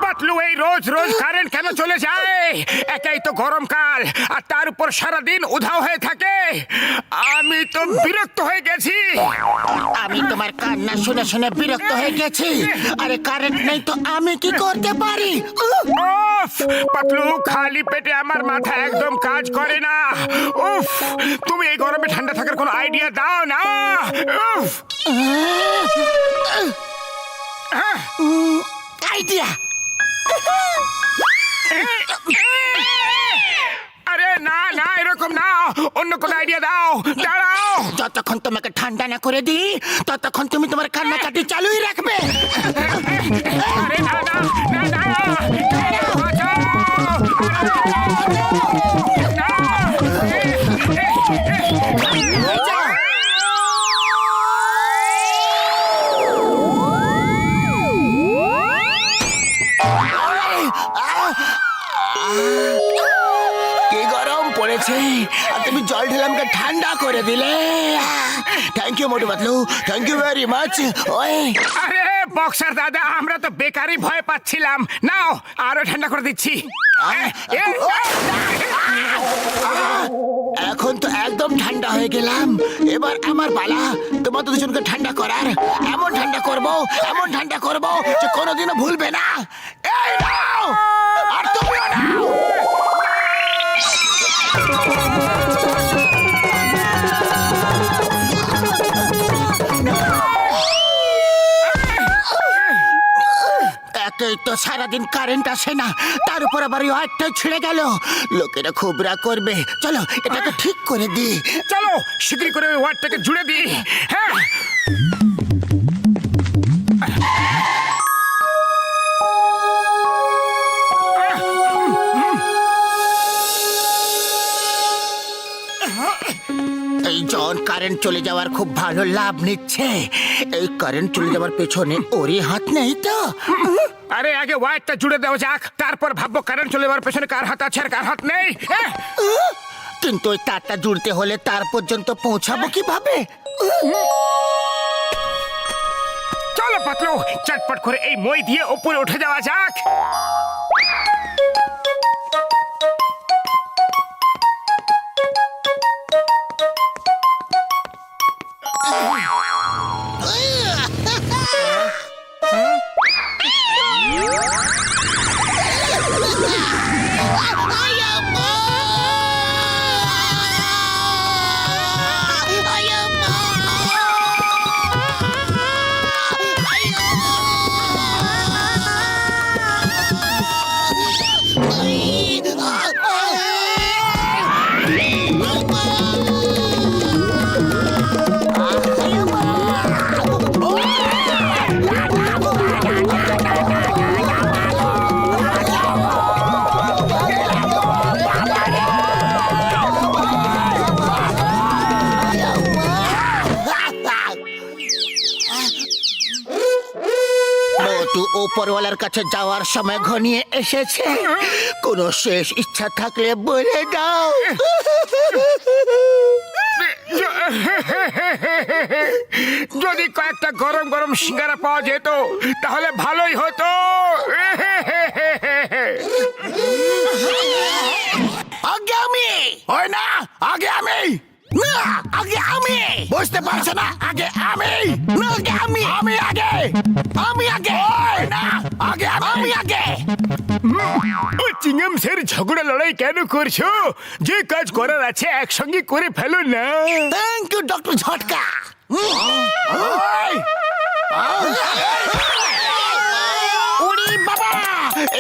পাতলু, এই রোজ রোজ কারেন্ট কেন চলে যায়? একাই তো গরমকাল, আর তার উপর সারাদিন উধাও হয়ে থাকে। আমি তো বিরক্ত হয়ে গেছি। আমি তোমার কান্না শুনে শুনে বিরক্ত হয়ে গেছি। আরে কারেন্ট নেই তো আমি কি করতে পারি? উফ, পাতলু, খালি পেটে আমার মাথা একদম কাজ করে না। উফ, তুমি এই গরমে ঠান্ডা থাকার কোনো আইডিয়া দাও না। উফ, আইডিয়া! আরে না না, এরকম না, অন্য কোনো আইডিয়া দাও। দাঁড়াও। যতক্ষণ তোমাকে ঠান্ডা না করে দিই ততক্ষণ তুমি তোমার কান্নাকাটি চালুই রাখবে। আরে না না না না, বাঁচাও। কি গরম পড়েছে, আর তুমি জল ঢেলে আমাকে ঠান্ডা করে দিলে। Thank you Motu Patlu, thank you very much. ওই আরে বক্সার দাদা, আমরা তো বেকারই ভয় পাচ্ছিলাম। নাও, আরো ঠান্ডা করে দিচ্ছি। এখন তো একদম ঠান্ডা হয়ে গেলাম। এবার আমার পালা তোমাদের দুজনকে ঠান্ডা করার। এমন ঠান্ডা করব যে কোনোদিনও ভুলবে না। এই নাও, আর তুমিও নাও। একেই তো সারাদিন কারেন্ট আসে না, তার উপর আবার ওয়ারটা ছিঁড়ে গেল। লোকেরা খুব রাগ করবে। চলো এটাকে ঠিক করে দিই। চলো শীঘ্রই করে ওই ওয়ার্ডটাকে জুড়ে দিই। হ্যাঁ, এই জন কারেন্ট চলে যাওয়ার খুব ভালো লাভ নিচ্ছে। এই কারেন্ট চলে যাওয়ার পেছনে ওরই হাত নেই তো? আরে আগে ওয়ার্ডটা জুড়ে দেওয়া যাক, তারপর ভাববো কারেন্ট চলে যাওয়ার পেছনে কার হাত আছে আর কার হাত নেই। কিন্তু ওই তারটা জুড়তে হলে তার পর্যন্ত পৌঁছাবো কিভাবে? চলো পাতলু, চটপট করে এই মই দিয়ে উপরে উঠে যাওয়া যাক। মোটু উপরওয়ালার কাছে যাওয়ার সময় ঘনিয়ে এসেছে। কোনো শেষ ইচ্ছা থাকলে বলে দাও। যদি কয়েকটা গরম গরম সিঙ্গারা পাওয়া যেত তাহলে ভালোই হতো। আগে আমি, হয় না? আগে আমি, না আগে আমি, বুঝতে পারছো না? আগে আমি, না আগে আমি, আমি আগে, আমি আগে, হয় না? আগে আমি আগে। ও চিংগাম স্যার, ঝগড়া লড়াই কেন করছো? যে কাজ করার আছে একসঙ্গে করে ফেলো না। থ্যাংক ইউ ডক্টর ঝটকা। ওরে বাবা,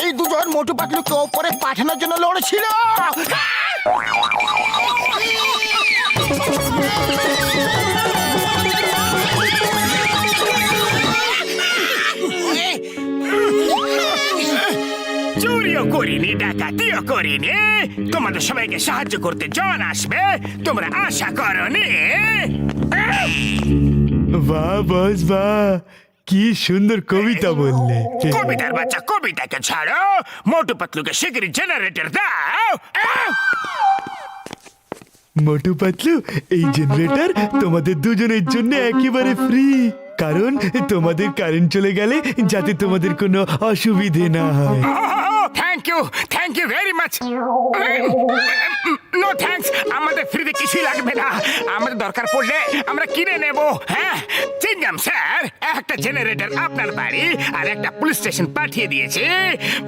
এই দুজন মোটু পাতলুকে ওপরে পাঠানোর জন্য লড়ছিল। চুরিও করিনি, ডাকাতিও করিনি। তোমাদের সবাইকে সাহায্য করতে জন আসবে তোমরা আশা করনি। বাহ বস বাহ, কি সুন্দর কবিতা বললে। কবিতার বাচ্চা, কবিতাকে ছাড়ো, মোটু পাতলুকে শিগগিরই জেনারেটর দাও। মোটু পাতলু, এই জেনারেটর তোমাদের দুজনের জন্য একেবারে ফ্রি। কারণ তোমাদের কারেন্ট চলে গেলে যাতে তোমাদের কোনো অসুবিধে না হয়। Thank you very much. No thanks, আমাদের ফ্রিতে কিছুই লাগবে না। আমাদের দরকার পড়লে আমরা কিনে নেব। হ্যাঁ চিংগাম স্যার একটা জেনারেটর আপনার বাড়ি আর একটা পুলিশ স্টেশন পাঠিয়ে দিয়েছে।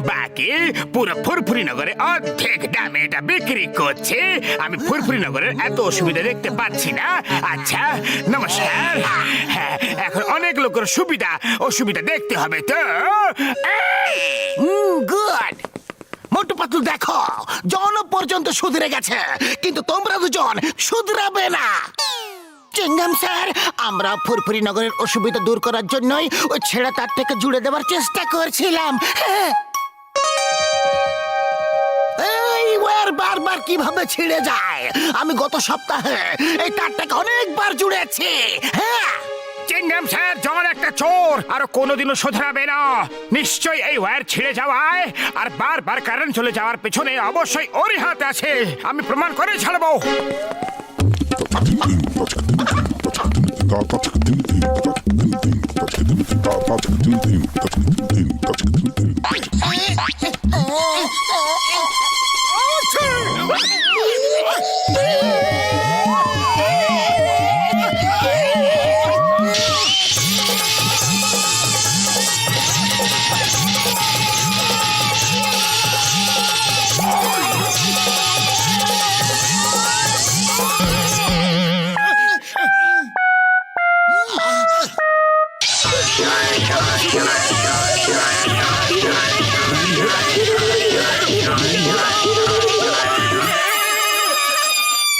বাকি পুরো ফুরফুরি নগরে অর্ধেক দামে এটা বিক্রি করছে। আমি ফুরফুরি নগরের এত অসুবিধা দেখতে পাচ্ছি না। আচ্ছা নমস্কার। হ্যাঁ এখন অনেক লোকের অসুবিধা দেখতে হবে তো। গুড। মোটু পাতলু দেখো, জন পর্যন্ত সুধরে গেছে, কিন্তু তোমরা দুজন সুধরাবে না। চিংগাম স্যার, আমরা ফুরফুরি নগরের অসুবিধা দূর করার জন্যই ওই ছেঁড়া তার থেকে জুড়ে দেওয়ার চেষ্টা করছিলাম। এই ওয়ার বারবার কিভাবে ছিঁড়ে যায়? আমি গত সপ্তাহে এই তারটাকে অনেকবার জুড়েছি। হ্যাঁ চিংগাম স্যার জন একটা চোর, আর কোনোদিনও শোধরাবে না। নিশ্চয়ই এই ওয়্যার ছিঁড়ে যাওয়ায় আর বারবার কারেন্ট চলে যাওয়ার পেছনে অবশ্যই ওরই হাত আছে। আমি প্রমাণ করে ছাড়বো।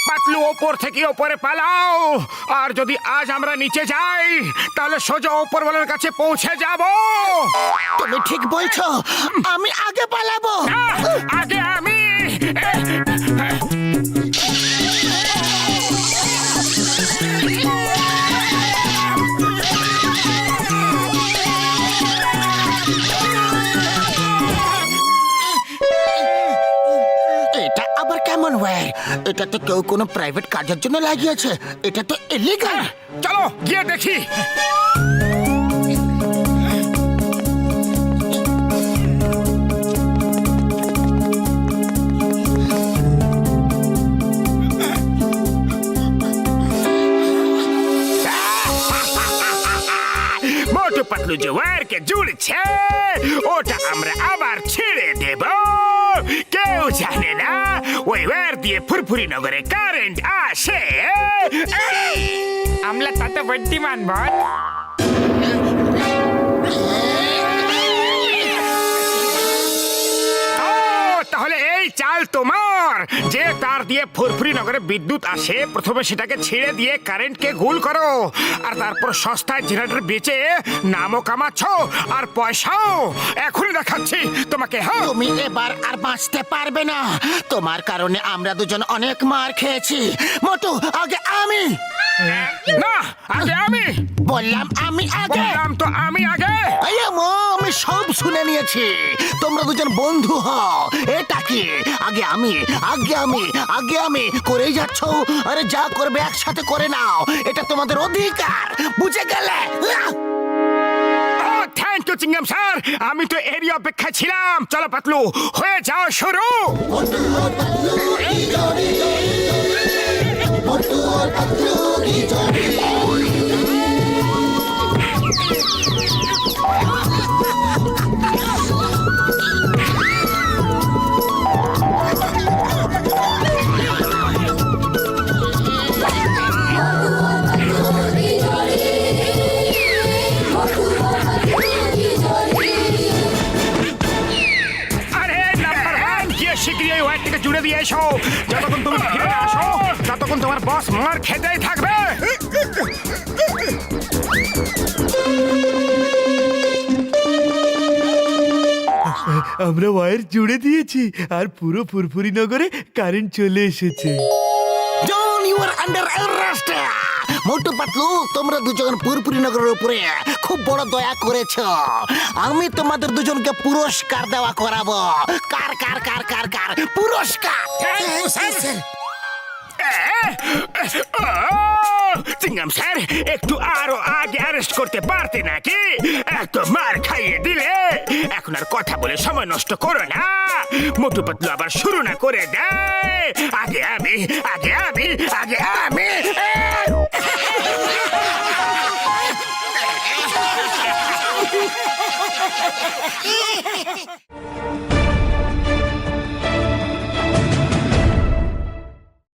পাতলু ওপর থেকে ওপরে পালাও, আর যদি আজ আমরা নিচে যাই তাহলে সোজা ওপরওয়ালার কাছে পৌঁছে যাব। তুমি ঠিক বলছো, আমি আগে পালাবো। আগে আমি। এটা আবার কেমন ওয়্যার? এটা তো কেউ কোনো প্রাইভেট কাজের জন্য লাগিয়েছে। এটা তো ইলিগাল। চলো গিয়ে দেখি। মোটু পাতলু যে ওয়্যারকে জুড়ছে ওটা আমরা আবার ছেড়ে দেব। কেউ জানে না ওই ওয়্যার দিয়ে ফুরফুরি নগরে কারেন্ট আসে। আমলা তত বুদ্ধিমান বল। তাহলে এই চাল তোমার, যে তার দিয়ে ফুরফুরি নগরে বিদ্যুৎ আসে প্রথমে সেটাকে ছেড়ে দিয়ে কারেন্টকে গুল করো, আর তারপর সস্তায় জেনারেটর বেচে নামও কামাচ্ছ আর পয়সাও। এখনই দেখাচ্ছি তোমাকে। হ্যাঁ তুমি এবার আর বাঁচতে পারবে না। তোমার কারণে আমরা দুজন অনেক মার খেয়েছি। মোটু আগে আমি। না আগে আমি বললাম আমি আগে। বললাম তো আমি আগে। এই আমো, আমি সব শুনে নিয়েছি। তোমরা দুজন বন্ধু হও। এটা কি আগে আমি করেই যাচ্ছ? আরে যা করবে একসাথে করে নাও, এটা তোমাদের অধিকার, বুঝে গেলে? থ্যাংক ইউ চিংগাম স্যার, আমি তো এরই অপেক্ষায় ছিলাম। চলো পাতলু, হয়ে যাও শুরু। জুড়ে দিয়ে এসো। যতক্ষণ তুমি ফিরে না আসো ততক্ষণ তোমার বস মার খেতেই থাকবে। আমরা ওয়্যার জুড়ে দিয়েছি আর পুরো ফুরফুরি নগরে কারেন্ট চলে এসেছে। জন, you R under arrest. Motu Patlu, তোমরা দুজন ফুরফুরি নগরের উপরে খুব বড় দয়া করেছো। আমি তোমাদের দুজনকে পুরস্কার দেওয়া করাবো। কার কার কার কার কার পুরস্কার? চিংগাম স্যার, একটু আরো আগে অ্যারেস্ট করতে পারতে নাকি? এত মার খাইয়ে দিলে এখন আর কথা বলে সময় নষ্ট করো না। মোটু পাতলু আবার শুরু না করে দেয়। আগে আমি, আগে আমি, আগে আমি।